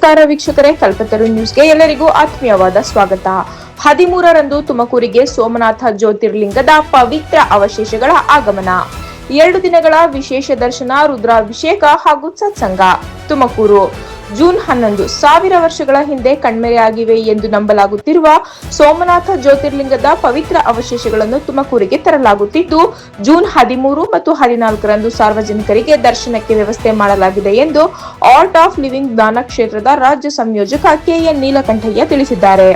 ನಮಸ್ಕಾರ ವೀಕ್ಷಕರೇ, ಕಲ್ಪತರು ನ್ಯೂಸ್ಗೆ ಎಲ್ಲರಿಗೂ ಆತ್ಮೀಯವಾದ ಸ್ವಾಗತ. 13ರಂದು ತುಮಕೂರಿಗೆ ಸೋಮನಾಥ ಜ್ಯೋತಿರ್ಲಿಂಗದ ಪವಿತ್ರ ಅವಶೇಷಗಳ ಆಗಮನ. 2 ದಿನಗಳ ವಿಶೇಷ ದರ್ಶನ, ರುದ್ರಾಭಿಷೇಕ ಹಾಗೂ ಸತ್ಸಂಗ. ತುಮಕೂರು ಜೂನ್ 11 1000 ವರ್ಷಗಳ ಹಿಂದೆ ಕಣ್ಮರೆಯಾಗಿವೆ ಎಂದು ನಂಬಲಾಗುತ್ತಿರುವ ಸೋಮನಾಥ ಜ್ಯೋತಿರ್ಲಿಂಗದ ಪವಿತ್ರ ಅವಶೇಷಗಳನ್ನು ತುಮಕೂರಿಗೆ ತರಲಾಗುತ್ತಿದ್ದು, ಜೂನ್ 13 ಮತ್ತು 14ರಂದು ಸಾರ್ವಜನಿಕರಿಗೆ ದರ್ಶನಕ್ಕೆ ವ್ಯವಸ್ಥೆ ಮಾಡಲಾಗಿದೆ ಎಂದು ಆರ್ಟ್ ಆಫ್ ಲಿವಿಂಗ್ ಜ್ಞಾನ ಕ್ಷೇತ್ರದ ರಾಜ್ಯ ಸಂಯೋಜಕ ಕೆಎನ್ ನೀಲಕಂಠಯ್ಯ ತಿಳಿಸಿದ್ದಾರೆ.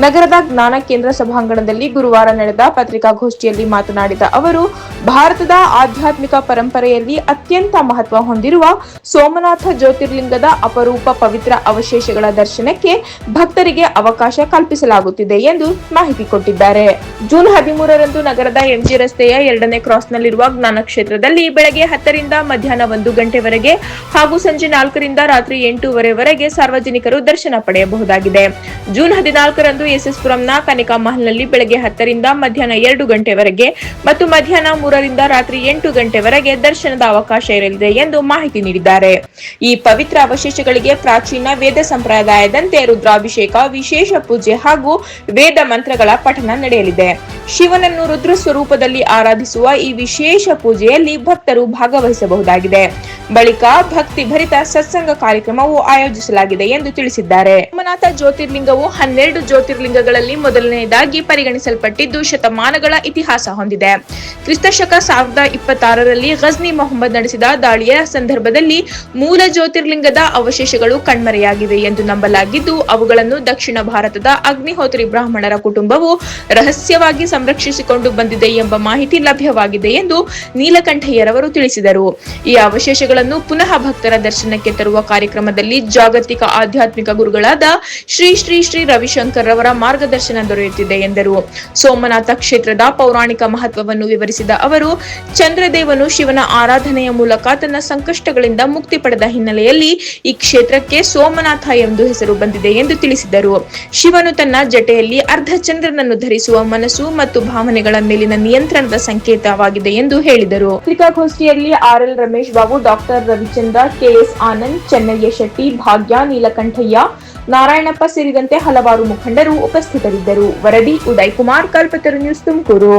ನಗರದ ಜ್ಞಾನ ಕೇಂದ್ರ ಸಭಾಂಗಣದಲ್ಲಿ ಗುರುವಾರ ನಡೆದ ಪತ್ರಿಕಾಗೋಷ್ಠಿಯಲ್ಲಿ ಮಾತನಾಡಿದ ಅವರು, ಭಾರತದ ಆಧ್ಯಾತ್ಮಿಕ ಪರಂಪರೆಯಲ್ಲಿ ಅತ್ಯಂತ ಮಹತ್ವ ಹೊಂದಿರುವ ಸೋಮನಾಥ ಜ್ಯೋತಿರ್ಲಿಂಗದ ಅಪರೂಪ ಪವಿತ್ರ ಅವಶೇಷಗಳ ದರ್ಶನಕ್ಕೆ ಭಕ್ತರಿಗೆ ಅವಕಾಶ ಕಲ್ಪಿಸಲಾಗುತ್ತಿದೆ ಎಂದು ಮಾಹಿತಿ ಕೊಟ್ಟಿದ್ದಾರೆ. ಜೂನ್ 13ರಂದು ನಗರದ ಎಂಜಿ ರಸ್ತೆಯ 2ನೇ ಕ್ರಾಸ್ನಲ್ಲಿರುವ ಜ್ಞಾನ ಕ್ಷೇತ್ರದಲ್ಲಿ ಬೆಳಗ್ಗೆ 10ರಿಂದ ಮಧ್ಯಾಹ್ನ 1 ಗಂಟೆವರೆಗೆ ಹಾಗೂ ಸಂಜೆ 4ರಿಂದ ರಾತ್ರಿ 8ವರೆಗೆ ಸಾರ್ವಜನಿಕರು ದರ್ಶನ ಪಡೆಯಬಹುದಾಗಿದೆ. ಜೂನ್ 14ರಂದು ಎಸ್ಎಸ್ ಪುರಂನ ಕನಿಕಾ ಮಹಲ್ನಲ್ಲಿ ಬೆಳಗ್ಗೆ 10ರಿಂದ ಮಧ್ಯಾಹ್ನ 2 ಗಂಟೆವರೆಗೆ ಮತ್ತು ಮಧ್ಯಾಹ್ನ 3ರಿಂದ ರಾತ್ರಿ 8 ಗಂಟೆವರೆಗೆ ದರ್ಶನದ ಅವಕಾಶ ಇರಲಿದೆ ಎಂದು ಮಾಹಿತಿ ನೀಡಿದ್ದಾರೆ. ಈ ಪವಿತ್ರ ಅವಶೇಷಗಳಿಗೆ ಪ್ರಾಚೀನ ವೇದ ಸಂಪ್ರದಾಯದಂತೆ ರುದ್ರಾಭಿಷೇಕ, ವಿಶೇಷ ಪೂಜೆ ಹಾಗೂ ವೇದ ಮಂತ್ರಗಳ ಪಠಣ ನಡೆಯಲಿದೆ. ಶಿವನನ್ನು ರುದ್ರ ಸ್ವರೂಪದಲ್ಲಿ ಆರಾಧಿಸುವ ಈ ವಿಶೇಷ ಪೂಜೆಯಲ್ಲಿ ಭಕ್ತರು ಭಾಗವಹಿಸಬಹುದಾಗಿದೆ. ಬಳಿಕ ಭಕ್ತಿ ಭರಿತ ಸತ್ಸಂಗ ಕಾರ್ಯಕ್ರಮವು ಆಯೋಜಿಸಲಾಗಿದೆ ಎಂದು ತಿಳಿಸಿದ್ದಾರೆ. ಸೋಮನಾಥ ಜ್ಯೋತಿರ್ಲಿಂಗವು 12 ಜ್ಯೋತಿರ್ಲಿಂಗಗಳಲ್ಲಿ ಮೊದಲನೆಯದಾಗಿ ಪರಿಗಣಿಸಲ್ಪಟ್ಟಿದ್ದು, ಶತಮಾನಗಳ ಇತಿಹಾಸ ಹೊಂದಿದೆ. ಕ್ರಿಸ್ತಶಕ 1026ರಲ್ಲಿ ಗಜ್ನಿ ಮೊಹಮ್ಮದ್ ನಡೆಸಿದ ದಾಳಿಯ ಸಂದರ್ಭದಲ್ಲಿ ಮೂಲ ಜ್ಯೋತಿರ್ಲಿಂಗದ ಅವಶೇಷಗಳು ಕಣ್ಮರೆಯಾಗಿವೆ ಎಂದು ನಂಬಲಾಗಿದ್ದು, ಅವುಗಳನ್ನು ದಕ್ಷಿಣ ಭಾರತದ ಅಗ್ನಿಹೋತ್ರಿ ಬ್ರಾಹ್ಮಣರ ಕುಟುಂಬವು ರಹಸ್ಯವಾಗಿ ಸಂರಕ್ಷಿಸಿಕೊಂಡು ಬಂದಿದೆ ಎಂಬ ಮಾಹಿತಿ ಲಭ್ಯವಾಗಿದೆ ಎಂದು ನೀಲಕಂಠಯ್ಯರವರು ತಿಳಿಸಿದರು. ಈ ಅವಶೇಷಗಳನ್ನು ಪುನಃ ಭಕ್ತರ ದರ್ಶನಕ್ಕೆ ತರುವ ಕಾರ್ಯಕ್ರಮದಲ್ಲಿ ಜಾಗತಿಕ ಆಧ್ಯಾತ್ಮಿಕ ಗುರುಗಳಾದ ಶ್ರೀ ಶ್ರೀ ಶ್ರೀ ರವಿಶಂಕರ್ ರವರ ಮಾರ್ಗದರ್ಶನ ದೊರೆಯುತ್ತಿದೆ ಎಂದರು. ಸೋಮನಾಥ ಕ್ಷೇತ್ರದ ಪೌರಾಣಿಕ ಮಹತ್ವವನ್ನು ವಿವರಿಸಿದ ಅವರು, ಚಂದ್ರದೇವನು ಶಿವನ ಆರಾಧನೆಯ ಮೂಲಕ ತನ್ನ ಸಂಕಷ್ಟಗಳಿಂದ ಮುಕ್ತಿ ಪಡೆದ ಹಿನ್ನೆಲೆಯಲ್ಲಿ ಈ ಕ್ಷೇತ್ರಕ್ಕೆ ಸೋಮನಾಥ ಎಂದು ಹೆಸರು ಬಂದಿದೆ ಎಂದು ತಿಳಿಸಿದರು. ಶಿವನು ತನ್ನ ಜಟೆಯಲ್ಲಿ ಅರ್ಧ ಚಂದ್ರನನ್ನು ಧರಿಸುವ ಮನಸ್ಸು ಮತ್ತು ಭಾವನೆಗಳ ಮೇಲಿನ ನಿಯಂತ್ರಣದ ಸಂಕೇತವಾಗಿದೆ ಎಂದು ಹೇಳಿದರು. ಪತ್ರಿಕಾಗೋಷ್ಠಿಯಲ್ಲಿ RL Ramesh Babu, doctor Ravichandra, KS Anand, Chennaiah Shetty, Bhagya, Neelakantaiah, Narayanappa ಸೇರಿದಂತೆ ಹಲವಾರು ಮುಖಂಡರು ಉಪಸ್ಥಿತರಿದ್ದರು. ವರದಿ ಉದಯ್ ಕುಮಾರ್, ಕಲ್ಪತರು ನ್ಯೂಸ್, ತುಮಕೂರು.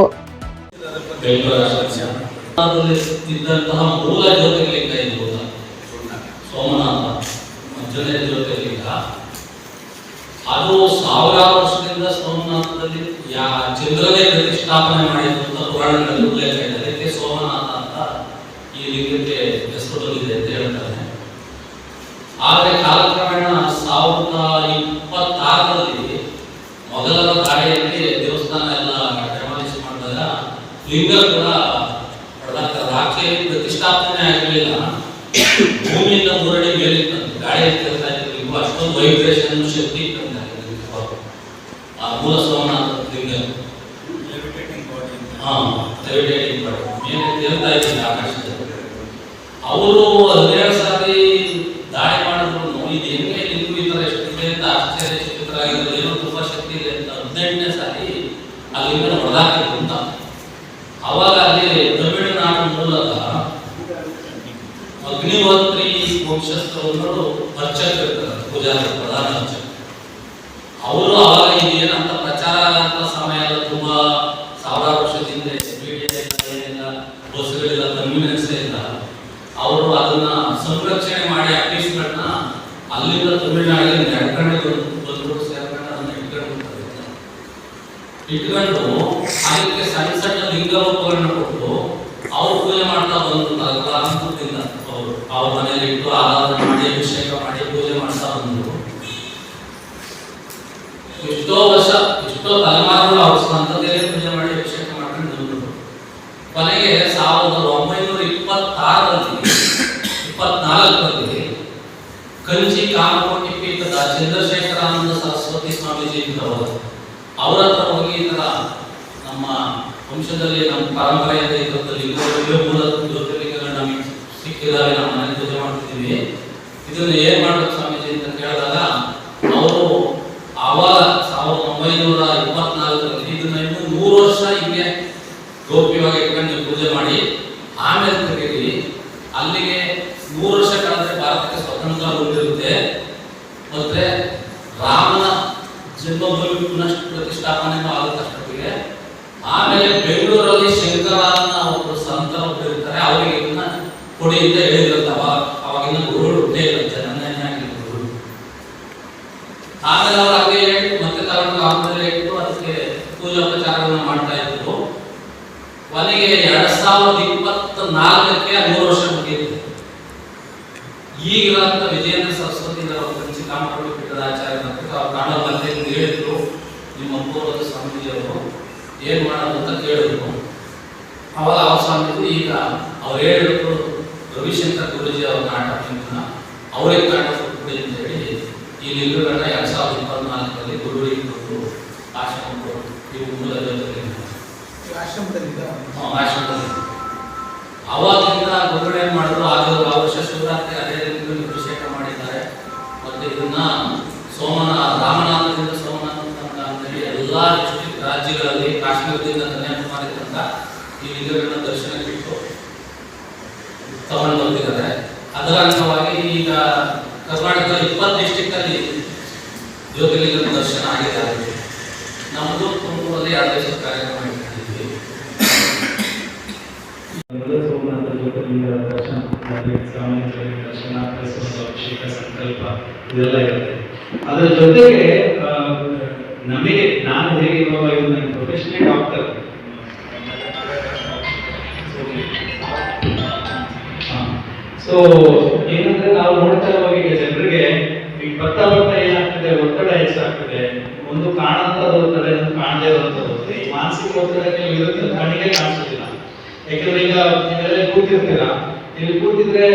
ಅದು ಸಾವಿರಾರು ವರ್ಷದಿಂದ ಸೋಮನಾಥದಲ್ಲಿ ಚಂದ್ರನೇ ಪ್ರತಿಷ್ಠಾಪನೆ ಮಾಡಿದಂತ ಪುರಾಣಗಳಲ್ಲಿ ಉಲ್ಲೇಖ ಇದೆ. ಅದಕ್ಕೆ ಸೋಮನಾಥ ಅಂತ ಈ ಲಿಂಗಕ್ಕೆ ಹೆಸರು ಬಂದಿದೆ ಅಂತ ಹೇಳ್ತಾರೆ. ಆದರೆ ಕಾಲಕ್ರಮೇಣ 1026ರಲ್ಲಿ ಮೊದಲ ದಾಳಿಯಲ್ಲಿ ದೇವಸ್ಥಾನ ಎಲ್ಲ ಡೆಮಾಲಿಷ್ ಮಾಡಿದಾಗ ಲಿಂಗ ಕೂಡ ರಾಕ್ಷಿಯಲ್ಲಿ ಪ್ರತಿಷ್ಠಾಪನೆ ಆಗಿರಲಿಲ್ಲ. ಭೂಮಿಯಿಂದ 3 ಅಡಿ ಮೇಲಿತ್ತಂತೆ. ಗಾಳಿ ಕೆಲಸ ಲಿಂಗ ಅಷ್ಟೊಂದು ವೈಬ್ರೇಷನ್ ಶಕ್ತಿ ಇತ್ತಂತೆ ಆ ಮೂಲ ಸೋಮನಾಥ ಲಿಂಗ. ಲೆವಿಟೇಟಿಂಗ್ ಬಾಡಿ ಮೇಲೆ ತೇಲ್ತಾ ಇದ್ದಿಲ್ಲ ಆಕಾಶದಲ್ಲಿ. ಅವರು 17 ಸಾರಿ ದಾಳಿ ಮಾಡಿದ್ರು. ಇದು ಹೆಂಗೆ ಲಿಂಗು ಈ ತರ ಎಷ್ಟಿದೆ ಅಂತ ಆಶ್ಚರ್ಯಚಕಿತರಾಗಿದ್ರು. ಏನೋ ತುಂಬಾ ಶಕ್ತಿ ಇದೆ ಅಂತ 18ನೇ ಸಾರಿ ಆ ಲಿಂಗನ ಹೊಡೆದಾಕಿದ್ರು ಅಂತ. ಅವಾಗ ಅಲ್ಲಿ ತಮಿಳುನಾಡು ಮೂಲದ ಅಗ್ನಿಹೋತ್ರಿ ವಂಶಸ್ಥರು ಅರ್ಚಕರಿರ್ತಾರೆ, ಪೂಜಾರಿ, ಪ್ರಧಾನ ಅರ್ಚಕ. ಅವರು ಅವಾಗ ಇದೇನಂತ ಪ್ರಚಾರ ಅಂತ ಸಮಯ ಎಲ್ಲ ತುಂಬಾ ಸಾವಿರಾರು ವರ್ಷದಿಂದ ಬಸ್ಗಳಿಲ್ಲ, ಕನ್ವೀನಿಯನ್ಸ್ ಇಲ್ಲ. ಅವರು ಅದನ್ನ ಸಂರಕ್ಷಣೆ ಮಾಡಿ ಅಟ್ಲೀಸ್ಟ್ಗಳನ್ನ ಅಲ್ಲಿಂದ ತಮಿಳುನಾಡಿಗೆ ನಡ್ಕೊಂಡು ಬಂದ್ಬಿಟ್ಟು ಸೇರ್ಕೊಂಡು ಅದನ್ನ ಇಟ್ಕೊಂಡು ಅದಕ್ಕೆ ಸಣ್ಣ ಸಣ್ಣ ಲಿಂಗ ರೂಪಗಳನ್ನ ಕೊಟ್ಟು ಅವ್ರು ಪೂಜೆ ಮಾಡ್ತಾ ಬಂದಿರ್ತಾರೆ. ಕಾಲದಿಂದ ಅವರು ಅವ್ರ ಮನೆಯಲ್ಲಿ ಇಟ್ಟು ಆರಾಧನೆ ಮಾಡಿ ಅಭಿಷೇಕ ಮಾಡಿ ಪೂಜೆ ಮಾಡ್ತಾ ಬಂದ್ರು. ಎಷ್ಟೋ ವರ್ಷ, ಎಷ್ಟೋ ತಲೆಮಾರುಗಳು ಅವ್ರ ಸ್ವಂತತೆಯೇ ಪೂಜೆ ಮಾಡಿ ಅಭಿಷೇಕ ಮಾಡ್ಕೊಂಡು ಬಂದ್ರು. ಕೊನೆಗೆ 1924ರಲ್ಲಿ ಕಂಚಿ ಕಾಮಕೋಟಿ ಪೀಠದ ಚಂದ್ರಶೇಖರಾನಂದ ಸರಸ್ವತಿ ಸ್ವಾಮೀಜಿ ಇದ್ದವರು ಅವರ ಹತ್ರ ಹೋಗಿ ಈ ತರ ನಮ್ಮ ವಂಶದಲ್ಲಿ, ನಮ್ಮ ಪರಂಪರೆಯಿಂದ ಇದರಲ್ಲಿ ಮೂಲ ಜ್ಯೋತಿರ್ಲಿಂಗಗಳು ನಮಗೆ ಸಿಕ್ಕಿದಾವೆ, ನಮ್ಮ ಮನೆ ಪೂಜೆ ಮಾಡ್ತಿದ್ದೀವಿ, ಇದನ್ನು ಏನ್ ಮಾಡ್ಬೇಕು ಸ್ವಾಮೀಜಿ ಅಂತ ಕೇಳಿದಾಗ ಅವರು ಆವಾಗ 1924ರಲ್ಲಿ ಇದನ್ನ ಇನ್ನು 100 ವರ್ಷ ಹಿಂಗೆ ಗೌಪ್ಯವಾಗಿ ಇಟ್ಕೊಂಡು ಪೂಜೆ ಮಾಡಿ ಆಮೇಲೆ ತೆಗೀರಿ, ಅಲ್ಲಿಗೆ 100 ವರ್ಷ ಕಳೆದ್ರೆ ಭಾರತಕ್ಕೆ ಸ್ವತಂತ್ರ ಬಂದಿರುತ್ತೆ, ಮತ್ತೆ ರಾಮನ ಜನ್ಮಭೂಮಿ ಪುನಃ ಪ್ರತಿಷ್ಠಾಪನೆನೂ ಆಗುತ್ತೆ ಅಷ್ಟೊತ್ತಿಗೆ. ಆಮೇಲೆ ಬೆಂಗಳೂರಲ್ಲಿ ಶಂಕರನ ಒಬ್ಬರು ಸಂತರು ಇರ್ತಾರೆ, ಅವರಿಗೆ ಇದನ್ನ ಕೊಡಿ ಅಂತ ಹೇಳಿದ್ರಂತೆ. ಅವಾಗಿನ ಗುರುಗಳು ಹುಟ್ಟೇ ಇರುತ್ತೆ, ನನ್ನೇ ಆಗಿದ್ದ ಗುರುಗಳು. ಆಮೇಲೆ ಅವ್ರು ಹಾಗೆ ಮತ್ತೆ ತಗೊಂಡು ಆಮೇಲೆ ಇಟ್ಟು ಅದಕ್ಕೆ ಪೂಜೋಪಚಾರಗಳನ್ನ ಮಾಡ್ತಾ ಇದ್ರು. ಕೊನೆಗೆ 2024ಕ್ಕೆ 3 ವರ್ಷ ಮುಗಿಯುತ್ತೆ. ಈಗಿರುವಂತ ವಿಜಯೇಂದ್ರ ಸರಸ್ವತಿ ಚಿಕ್ಕಮಗಳೂರು ಪೀಠದ ಆಚಾರ್ಯ ಕಾಣೋ ಮತ್ತೆ ಹೇಳಿದ್ರು, ನಿಮ್ಮ ಪೂರ್ವದ ಸ್ವಾಮೀಜಿಯವರು ಏನ್ ಮಾಡೋದು ಅಂತ ಕೇಳಿದ್ರು. ಅವಾಗ ಅವ್ರ ಸ್ವಾಮೀಜಿ ಈಗ ಅವ್ರು ಹೇಳಿದ್ರು ರವಿಶಂಕರ್ ಗುರುಜಿ ಅವ್ರ ನಾಟಕ ಅವರಿಗೆ ಕಾಣೋ ಕೊಡಿ ಅಂತ ಹೇಳಿ ಈ ಲಿಂಗಗಳನ್ನ 2024ರಲ್ಲಿ ಗುರುಗಳಿಗೆ ಕೊಟ್ಟು ಆಶ್ರಮ ಕೊಟ್ಟು ಇವು ಮೂಲ ಆಶ್ರಮದಲ್ಲಿ ಅವಾಗಿಂದ ಗುರುಗಳು ಏನ್ ಮಾಡಿದ್ರು, ಆ ವರ್ಷ ಶಿವರಾತ್ರಿ ಅದೇ ರೀತಿ ಅಭಿಷೇಕ ಮಾಡಿದ್ದಾರೆ. ಮತ್ತೆ ಇದನ್ನ ರಾಮನಾಥದಿಂದ ಸೋಮನಾಥ ಅಂತೇಳಿ ಎಲ್ಲಾ ಡಿಸ್ಟ್ರಿಕ್ಟ್ ರಾಜ್ಯಗಳಲ್ಲಿ ಕಾಶ್ಮೀರದಿಂದ ಕನ್ಯಾಕುಮಾರಿ ತನಕ ಈ ಲಿಂಗಗಳನ್ನ ದರ್ಶನಕ್ಕಿಟ್ಟು ತಗೊಂಡು ಬಂದಿದ್ದಾರೆ. ಅದರ ಅಂಗವಾಗಿ ಈಗ ಕರ್ನಾಟಕದ 20 ಡಿಸ್ಟ್ರಿಕ್ಟ್ ಅಲ್ಲಿ ಜ್ಯೋತಿರ್ಲಿಂಗದ ದರ್ಶನ ಆಗಿದೆ. ನಮ್ಮದು ತುಮಕೂರಲ್ಲಿ 2 ದಿವಸದ ಕಾರ್ಯಕ್ರಮ ಇಟ್ಟಿದ್ದೀವಿ. ಸೋಮನಾಥ ಜ್ಯೋತಿರ್ಲಿಂಗ ದರ್ಶನ, ದರ್ಶನ, ಅಭಿಷೇಕ, ಸಂಕಲ್ಪ ಇದೆಲ್ಲ ಇರುತ್ತೆ. ಅದರ ಜೊತೆಗೆ ನಮಗೆ ನಾನು ಹೇಗೆ ಇವಾಗ ನನ್ನ ಪ್ರೊಫೆಷನಲ್ ಡಾಕ್ಟರ್, ಸೊ ಏನಂದ್ರೆ ನಾವು ನೋಡ್ತಾ ಇರುವಾಗ ಈಗ ಜನರಿಗೆ ಈಗ ಬರ್ತಾ ಏನಾಗ್ತದೆ, ಒತ್ತಡ ಹೆಚ್ಚಾಗ್ತದೆ. ಒಂದು ಕಾಣಂತದ್ದು ಒತ್ತಡ, ಒಂದು ಕಾಣದೇ ಇರುವಂತದ್ದು. ಈ ಮಾನಸಿಕ ಒತ್ತಡ ಕೆಲವು ಇರುತ್ತೆ, ಕಣ್ಣಿಗೆ ಕಾಣಿಸೋದಿಲ್ಲ. ಯಾಕಂದ್ರೆ ಈಗ ನೀವೆಲ್ಲ ಕೂತಿರ್ತೀರಾ, ನೀವು ಕೂತಿದ್ರೆ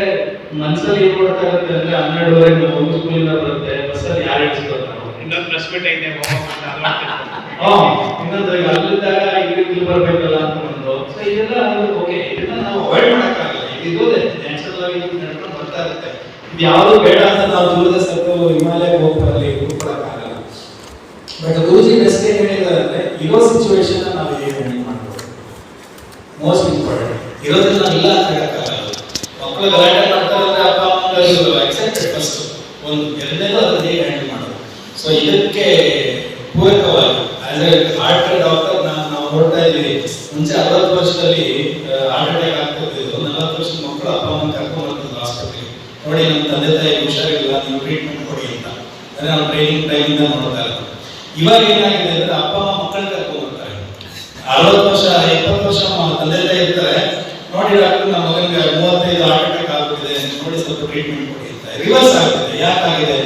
ಮನಸ್ಸಲ್ಲಿ ಏನ್ ಮಾಡ್ತಾ ಇರುತ್ತೆ ಅಂದ್ರೆ 12:30 ಒಂದು ಸ್ಕೂಲಿಂದ ಬರುತ್ತೆ, ಬಸ್ಸಲ್ಲಿ ಯಾರು ಇಳಿಸ್ಕೊಳ್ತಾರೆ, ಇನ್ನೊಂದು ಪ್ಲಸ್ ಬಿಟ್ ಐತೆ, ಇನ್ನೊಂದು ಅಲ್ಲಿದ್ದಾಗ ಇಲ್ಲಿ ಬರ್ಬೇಕಲ್ಲ ಅಂತ ಒಂದು. ಸೊ ಇದೆಲ್ಲ ಓಕೆ, ಇದನ್ನ ನಾವು ಅವಾಯ್ಡ್ ಮಾಡಕ್ಕಾಗಲ್ಲ. ಇರೋದೇ ನ್ಯಾಚುರಲ್ ಆಗಿ ನಡ್ಕೊಂಡು ಬರ್ತಾ ಇರುತ್ತೆ. ಇದು ಯಾವುದು ಬೇಡ ಅಂತ ನಾವು ದೂರದ ಸತ್ತು ಹಿಮಾಲಯಕ್ಕೆ ಹೋಗ್ತಾರಲ್ಲಿ ಕೂತ್ಕೊಳ್ಳೋಕ್ಕಾಗಲ್ಲ. ಬಟ್ ಗುರುಜಿ ಬೆಸ್ಟ್ ಏನ್ ಹೇಳಿದ್ದಾರೆ ಅಂದ್ರೆ, ಇರೋ ಸಿಚುವೇಶನ್ ನಾವು ಹೇಗೆ ಹ್ಯಾಂಡಲ್ ಮಾಡ್ಬೋದು, ಮೋಸ್ಟ್ ಇಂಪಾರ್ಟೆಂಟ್. ಇರೋದ್ರಲ್ಲಿ ನಾವೆಲ್ಲ ಆಗಕ್ಕಾಗಲ್ಲ. ಮಕ್ಕಳು ಗಲಾಟೆ ಮಾಡ್ತಾರೆ ಅಂದ್ರೆ ಅಪ್ಪ ಅಮ್ಮ ಎಕ್ಸೆಪ್ಟೆಡ್ ಫಸ್ಟ್ ಒಂದು, ಎರಡನೇದು ಅದನ್ನ ಹೇಗೆ ಹ್ಯಾಂಡಲ್ ಮಾಡೋದು. ಸೊ ಇದಕ್ಕೆ ಪೂರಕವಾಗಿ ಆಸ್ ಎ ಹಾರ್ಟ್ ಡಾಕ್ಟರ್ ನಾವು ನೋಡ್ತಾ ಇದ್ದೀವಿ. ಮುಂಚೆ 60 ವರ್ಷದಲ್ಲಿ ಹಾರ್ಟ್ ಅಟ್ಯಾಕ್ ಆಗ್ತಿದ್ದು, 40 ವರ್ಷದ ಮಕ್ಕಳು ಅಪ್ಪ ಅಮ್ಮನ ಕರ್ಕೊಂಡು ಬರ್ತಿದ್ರು ಆಸ್ಪತ್ರೆಗೆ. ನೋಡಿ ನಮ್ಮ ತಂದೆ ತಾಯಿ ಹುಷಾರಿಲ್ಲ, ನೀವು ಟ್ರೀಟ್ಮೆಂಟ್ ಕೊಡಿ ಅಂತ. ಅದೇ ನಾವು ಟ್ರೈನಿಂಗ್ ಟೈಮಿಂದ ನೋಡ್ತಾ ಇರೋದು. ಇವಾಗ ಏನಾಗಿದೆ ಅಂದ್ರೆ ಅಪ್ಪ ಅಮ್ಮ ಮಕ್ಕಳನ್ನ ಕರ್ಕೊಂಡು ಬರ್ತಾರೆ. 60 ವರ್ಷ 20 ವರ್ಷ ತಂದೆ ತಾಯಿ ಇರ್ತಾರೆ, ನೋಡಿ ಡಾಕ್ಟರ್ ನಮ್ಮ ಮಗನಿಗೆ 35 ಹಾರ್ಟ್ ಅಟ್ಯಾಕ್ ಆಗುತ್ತಿದೆ, ನೋಡಿ ಸ್ವಲ್ಪ ಟ್ರೀಟ್ಮೆಂಟ್ ಕೊಡಿ ಅಂತ. ರಿವರ್ಸ್ ಆಗುತ್ತೆ. ಯಾಕಾಗಿದೆ?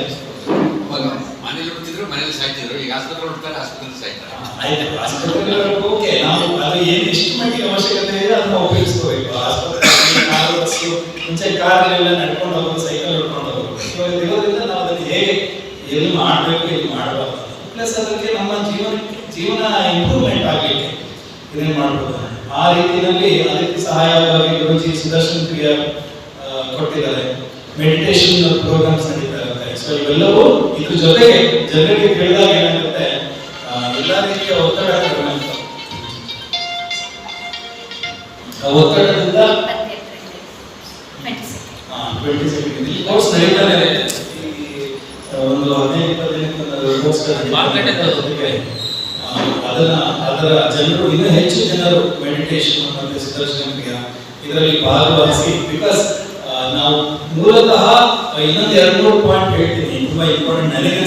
ಮನೇಲಿ ಹುಟ್ಟಿದ್ರು ಮನೇಲಿ ಸಾಯ್ತಿದ್ರು, ಈಗ ಆಸ್ಪತ್ರೆ ಹುಡ್ತಾರೆ ಆಸ್ಪತ್ರೆ ಸಾಯ್ತಾರೆ. ಆಯ್ತು, ಆಸ್ಪತ್ರೆ ಓಕೆ, ನಾವು ಅದು ಏನು ಎಷ್ಟು ಮಟ್ಟಿಗೆ ಅವಶ್ಯಕತೆ ಇದೆ ಅದನ್ನ ಉಪಯೋಗಿಸ್ಕೋಬೇಕು. ಆಸ್ಪತ್ರೆ ಕಾರು ಬಸ್ಸು, ಮುಂಚೆ ಕಾರಲ್ಲೆಲ್ಲ ನಡ್ಕೊಂಡು ಹೋಗೋದು, ಸೈಕಲ್ ಹಿಡ್ಕೊಂಡು ಹೋಗೋದು. ಇರೋದ್ರಿಂದ ನಾವು ಅದನ್ನು ಹೇಗೆ ಎಲ್ಲಿ ಮಾಡಬೇಕು, ಎಲ್ಲಿ ಮಾಡಬಾರ್ದು, ಪ್ಲಸ್ ಅದಕ್ಕೆ ನಮ್ಮ ಜೀವನ ಇಂಪ್ರೂವ್ಮೆಂಟ್ ಆಗಲಿಕ್ಕೆ ಇದನ್ನು ಮಾಡ್ಬೋದು. ಆ ರೀತಿಯಲ್ಲಿ ಅದಕ್ಕೆ ಸಹಾಯವಾಗಿ ಗುರುಜಿ ಸುದರ್ಶನ್ ಕ್ರಿಯಾ ಕೊಟ್ಟಿದ್ದಾರೆ. ಮೆಡಿಟೇಷನ್ ಪ್ರೋಗ್ರಾಮ್ಸ್ ನಡೀತಾ ಇರುತ್ತೆ. ಸೊ ಇವೆಲ್ಲವೂ ಇದ್ರ ಜೊತೆಗೆ ಜನರಿಗೆ ಕೇಳಿದಾಗ ಏನಾಗುತ್ತೆ, ಎಲ್ಲ ರೀತಿಯ ಒತ್ತಡ ಕಡಿಮೆ ಆಗ್ತದೆ. ಒತ್ತಡದಿಂದ 20 ಸೆಕೆಂಡ್ ಕೋರ್ಸ್ ನಡೀತಾನೆ ಇದೆ. ಒಂದು 15-20 ಕೋರ್ಸ್ ಅದರ ಜನರು ಇನ್ನೂ ಹೆಚ್ಚು ಜನರು ಮೆಡಿಟೇಷನ್ ಮತ್ತು ಸುದರ್ಶನ ಕ್ರಿಯಾ ಇದರಲ್ಲಿ ಭಾಗವಹಿಸಿ. ಬಿಕಾಸ್ ನಾವು ಮೂಲತಃ ಇನ್ನೊಂದು 2-3 ಪಾಯಿಂಟ್ ಹೇಳ್ತೀನಿ, ತುಂಬಾ ಇಂಪಾರ್ಟೆಂಟ್ ನನಗೆ